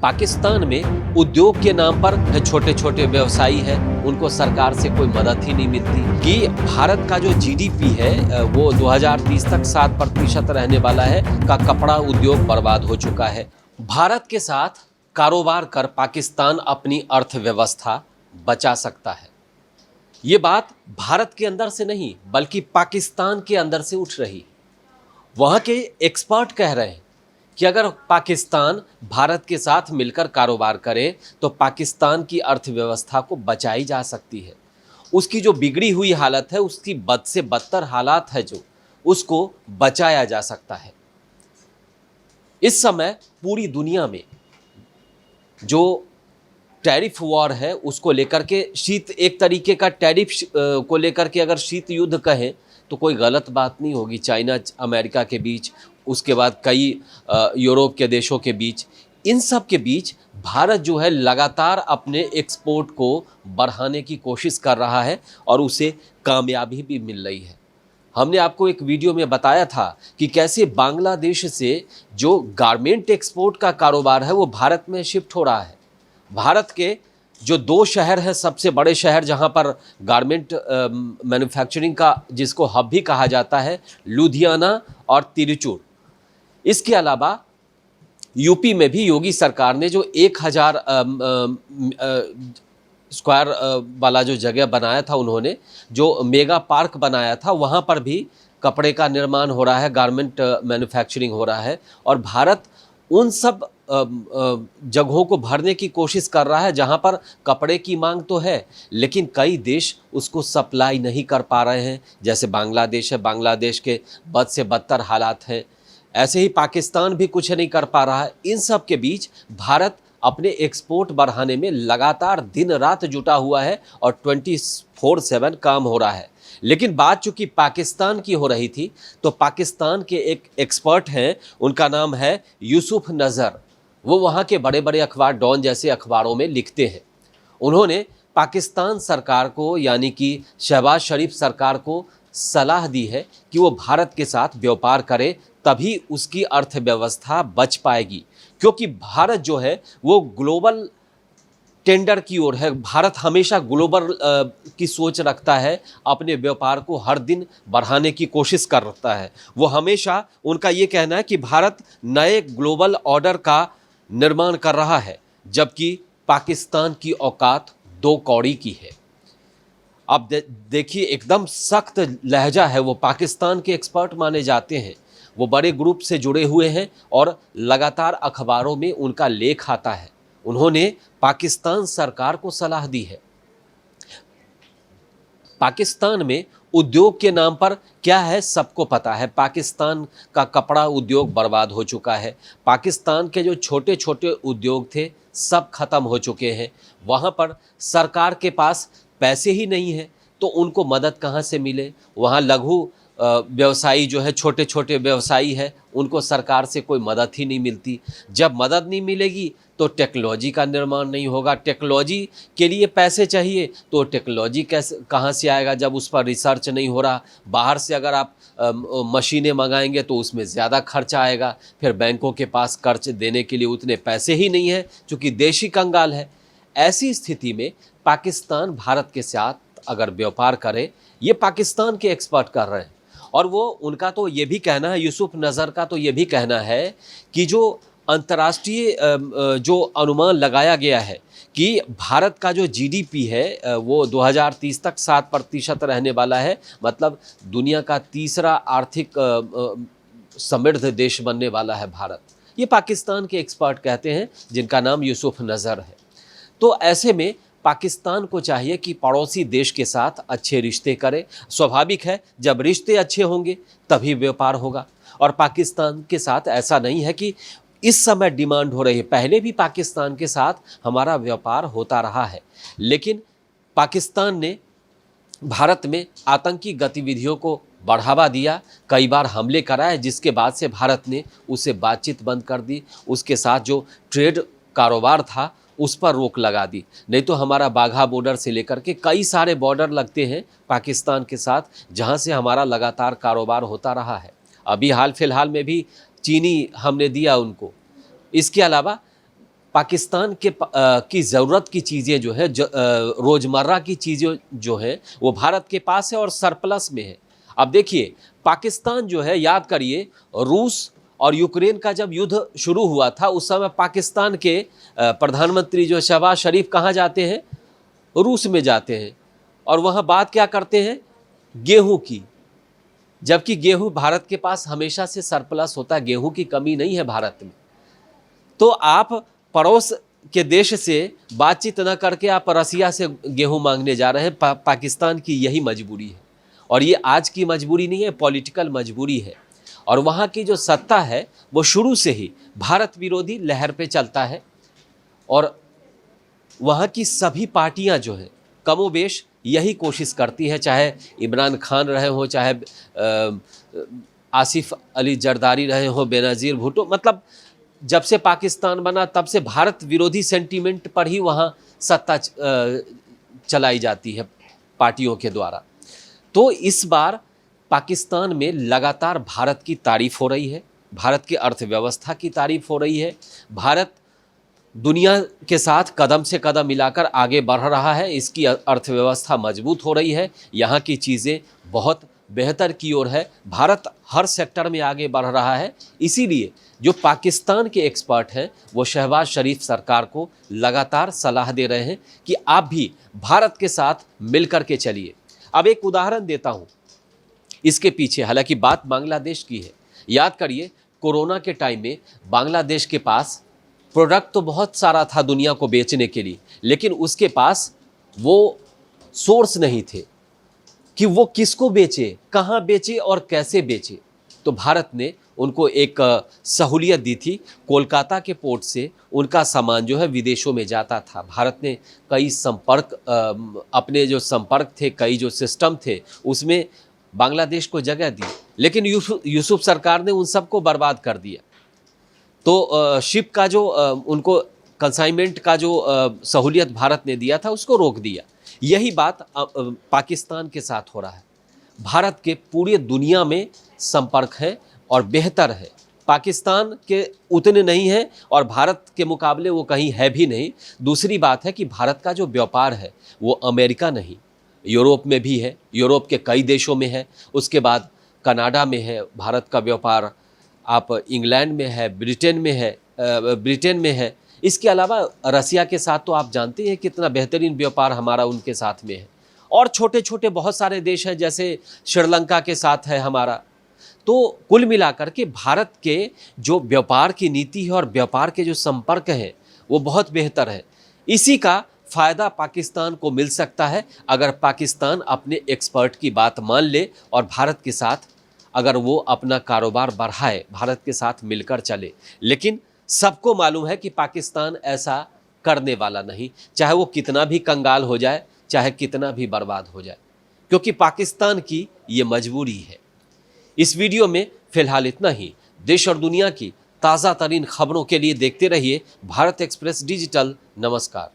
पाकिस्तान में उद्योग के नाम पर छोटे छोटे व्यवसायी हैं, उनको सरकार से कोई मदद ही नहीं मिलती। कि भारत का जो जीडीपी है वो 2030 तक 7% रहने वाला है का कपड़ा उद्योग बर्बाद हो चुका है। भारत के साथ कारोबार कर पाकिस्तान अपनी अर्थव्यवस्था बचा सकता है। ये बात भारत के अंदर से नहीं बल्कि पाकिस्तान के अंदर से उठ रही। वहाँ के एक्सपर्ट कह रहे हैं कि अगर पाकिस्तान भारत के साथ मिलकर कारोबार करे तो पाकिस्तान की अर्थव्यवस्था को बचाई जा सकती है। उसकी जो बिगड़ी हुई हालत है, उसकी बद से बदतर हालात है जो, उसको बचाया जा सकता है। इस समय पूरी दुनिया में जो टैरिफ वॉर है उसको लेकर के, शीत एक तरीके का टैरिफ को लेकर के अगर शीत युद्ध कहें तो कोई गलत बात नहीं होगी। चाइना अमेरिका के बीच, उसके बाद कई यूरोप के देशों के बीच, इन सब के बीच भारत जो है लगातार अपने एक्सपोर्ट को बढ़ाने की कोशिश कर रहा है और उसे कामयाबी भी मिल रही है। हमने आपको एक वीडियो में बताया था कि कैसे बांग्लादेश से जो गारमेंट एक्सपोर्ट का कारोबार है वो भारत में शिफ्ट हो रहा है। भारत के जो दो शहर हैं, सबसे बड़े शहर जहां पर गारमेंट मैन्युफैक्चरिंग का जिसको हब भी कहा जाता है, लुधियाना और तिरुचुर। इसके अलावा यूपी में भी योगी सरकार ने जो 1000 स्क्वायर वाला जो जगह बनाया था, उन्होंने जो मेगा पार्क बनाया था, वहाँ पर भी कपड़े का निर्माण हो रहा है, गारमेंट मैन्युफैक्चरिंग हो रहा है। और भारत उन सब जगहों को भरने की कोशिश कर रहा है जहां पर कपड़े की मांग तो है लेकिन कई देश उसको सप्लाई नहीं कर पा रहे हैं। जैसे बांग्लादेश है, बांग्लादेश के बद से बदतर हालात हैं। ऐसे ही पाकिस्तान भी कुछ नहीं कर पा रहा है। इन सब के बीच भारत अपने एक्सपोर्ट बढ़ाने में लगातार दिन रात जुटा हुआ है और 24/7 काम हो रहा है। लेकिन बात चूंकि पाकिस्तान की हो रही थी तो पाकिस्तान के एक एक्सपर्ट हैं, उनका नाम है यूसुफ नज़र। वो वहाँ के बड़े बड़े अखबार, डॉन जैसे अखबारों में लिखते हैं। उन्होंने पाकिस्तान सरकार को, यानी कि शहबाज शरीफ सरकार को सलाह दी है कि वो भारत के साथ व्यापार करे, तभी उसकी अर्थव्यवस्था बच पाएगी। क्योंकि भारत जो है वो ग्लोबल टेंडर की ओर है। भारत हमेशा ग्लोबल की सोच रखता है, अपने व्यापार को हर दिन बढ़ाने की कोशिश करता है। वो हमेशा, उनका ये कहना है कि भारत नए ग्लोबल ऑर्डर का निर्माण कर रहा है, जबकि पाकिस्तान की औकात 2 कौड़ी की है। अब देखिए, एकदम सख्त लहजा है। वो पाकिस्तान के एक्सपर्ट माने जाते हैं, वो बड़े ग्रुप से जुड़े हुए हैं और लगातार अखबारों में उनका लेख आता है। उन्होंने पाकिस्तान सरकार को सलाह दी है। पाकिस्तान में उद्योग के नाम पर क्या है सबको पता है। पाकिस्तान का कपड़ा उद्योग बर्बाद हो चुका है। पाकिस्तान के जो छोटे छोटे उद्योग थे सब खत्म हो चुके हैं। वहाँ पर सरकार के पास पैसे ही नहीं है तो उनको मदद कहाँ से मिले। वहाँ लघु व्यवसायी जो है, छोटे छोटे व्यवसायी है, उनको सरकार से कोई मदद ही नहीं मिलती। जब मदद नहीं मिलेगी तो टेक्नोलॉजी का निर्माण नहीं होगा। टेक्नोलॉजी के लिए पैसे चाहिए तो टेक्नोलॉजी कैसे, कहाँ से आएगा जब उस पर रिसर्च नहीं हो रहा। बाहर से अगर आप मशीनें मंगाएंगे तो उसमें ज़्यादा खर्चा आएगा। फिर बैंकों के पास कर्ज देने के लिए उतने पैसे ही नहीं है, चूँकि देश ही कंगाल है। ऐसी स्थिति में पाकिस्तान भारत के साथ अगर व्यापार करे, ये पाकिस्तान के एक्सपर्ट कर रहे हैं। और वो, उनका तो ये भी कहना है, यूसुफ नज़र का तो ये भी कहना है कि जो अंतर्राष्ट्रीय जो अनुमान लगाया गया है कि भारत का जो जीडीपी है वो 2030 तक 7% रहने वाला है, मतलब दुनिया का तीसरा आर्थिक समृद्ध देश बनने वाला है भारत। ये पाकिस्तान के एक्सपर्ट कहते हैं, जिनका नाम यूसुफ नज़र है। तो ऐसे में पाकिस्तान को चाहिए कि पड़ोसी देश के साथ अच्छे रिश्ते करे। स्वाभाविक है, जब रिश्ते अच्छे होंगे तभी व्यापार होगा। और पाकिस्तान के साथ ऐसा नहीं है कि इस समय डिमांड हो रही है, पहले भी पाकिस्तान के साथ हमारा व्यापार होता रहा है। लेकिन पाकिस्तान ने भारत में आतंकी गतिविधियों को बढ़ावा दिया, कई बार हमले कराए, जिसके बाद से भारत ने उसे बातचीत बंद कर दी। उसके साथ जो ट्रेड कारोबार था उस पर रोक लगा दी। नहीं तो हमारा बाघा बॉर्डर से लेकर के कई सारे बॉर्डर लगते हैं पाकिस्तान के साथ, जहां से हमारा लगातार कारोबार होता रहा है। अभी हाल फिलहाल में भी चीनी हमने दिया उनको। इसके अलावा पाकिस्तान की ज़रूरत की चीज़ें जो है रोज़मर्रा की चीज़ें जो है वो भारत के पास है और सरप्लस में है। अब देखिए पाकिस्तान जो है, याद करिए रूस और यूक्रेन का जब युद्ध शुरू हुआ था उस समय पाकिस्तान के प्रधानमंत्री जो शहबाज शरीफ कहाँ जाते हैं? रूस में जाते हैं और वहाँ बात क्या करते हैं? गेहूं की। जबकि गेहूं भारत के पास हमेशा से सरप्लस होता है, गेहूं की कमी नहीं है भारत में। तो आप पड़ोस के देश से बातचीत न करके आप रसिया से गेहूं मांगने जा रहे हैं। पाकिस्तान की यही मजबूरी है और ये आज की मजबूरी नहीं है, पॉलिटिकल मजबूरी है। और वहाँ की जो सत्ता है वो शुरू से ही भारत विरोधी लहर पे चलता है और वहाँ की सभी पार्टियाँ जो हैं कमोबेश यही कोशिश करती है, चाहे इमरान खान रहे हो, चाहे आसिफ अली जरदारी रहे हो, बेनज़ीर भुट्टो, मतलब जब से पाकिस्तान बना तब से भारत विरोधी सेंटीमेंट पर ही वहाँ सत्ता चलाई जाती है पार्टियों के द्वारा। तो इस बार पाकिस्तान में लगातार भारत की तारीफ हो रही है, भारत की अर्थव्यवस्था की तारीफ हो रही है। भारत दुनिया के साथ कदम से कदम मिलाकर आगे बढ़ रहा है, इसकी अर्थव्यवस्था मजबूत हो रही है, यहाँ की चीज़ें बहुत बेहतर की ओर है, भारत हर सेक्टर में आगे बढ़ रहा है। इसीलिए जो पाकिस्तान के एक्सपर्ट हैं वो शहबाज शरीफ सरकार को लगातार सलाह दे रहे हैं कि आप भी भारत के साथ मिलकर के चलिए। अब एक उदाहरण देता हूँ इसके पीछे, हालांकि बात बांग्लादेश की है। याद करिए कोरोना के टाइम में बांग्लादेश के पास प्रोडक्ट तो बहुत सारा था दुनिया को बेचने के लिए, लेकिन उसके पास वो सोर्स नहीं थे कि वो किसको बेचे, कहाँ बेचे और कैसे बेचे। तो भारत ने उनको एक सहूलियत दी थी, कोलकाता के पोर्ट से उनका सामान जो है विदेशों में जाता था। भारत ने कई संपर्क अपने जो संपर्क थे, कई जो सिस्टम थे उसमें बांग्लादेश को जगह दी, लेकिन यूसुफ सरकार ने उन सबको बर्बाद कर दिया। तो शिप का जो उनको कंसाइनमेंट का जो सहूलियत भारत ने दिया था उसको रोक दिया। यही बात पाकिस्तान के साथ हो रहा है। भारत के पूरी दुनिया में संपर्क है और बेहतर है, पाकिस्तान के उतने नहीं है और भारत के मुकाबले वो कहीं है भी नहीं। दूसरी बात है कि भारत का जो व्यापार है वो अमेरिका नहीं, यूरोप में भी है, यूरोप के कई देशों में है, उसके बाद कनाडा में है भारत का व्यापार, आप इंग्लैंड में है, ब्रिटेन में है। इसके अलावा रसिया के साथ तो आप जानते हैं कितना बेहतरीन व्यापार हमारा उनके साथ में है, और छोटे छोटे बहुत सारे देश हैं, जैसे श्रीलंका के साथ है हमारा। तो कुल मिलाकर के भारत के जो व्यापार की नीति है और व्यापार के जो संपर्क हैं वो बहुत बेहतर है। इसी का फ़ायदा पाकिस्तान को मिल सकता है अगर पाकिस्तान अपने एक्सपर्ट की बात मान ले और भारत के साथ अगर वो अपना कारोबार बढ़ाए, भारत के साथ मिलकर चले। लेकिन सबको मालूम है कि पाकिस्तान ऐसा करने वाला नहीं, चाहे वो कितना भी कंगाल हो जाए, चाहे कितना भी बर्बाद हो जाए, क्योंकि पाकिस्तान की ये मजबूरी है। इस वीडियो में फिलहाल इतना ही। देश और दुनिया की ताज़ा तरीन खबरों के लिए देखते रहिए भारत एक्सप्रेस डिजिटल। नमस्कार।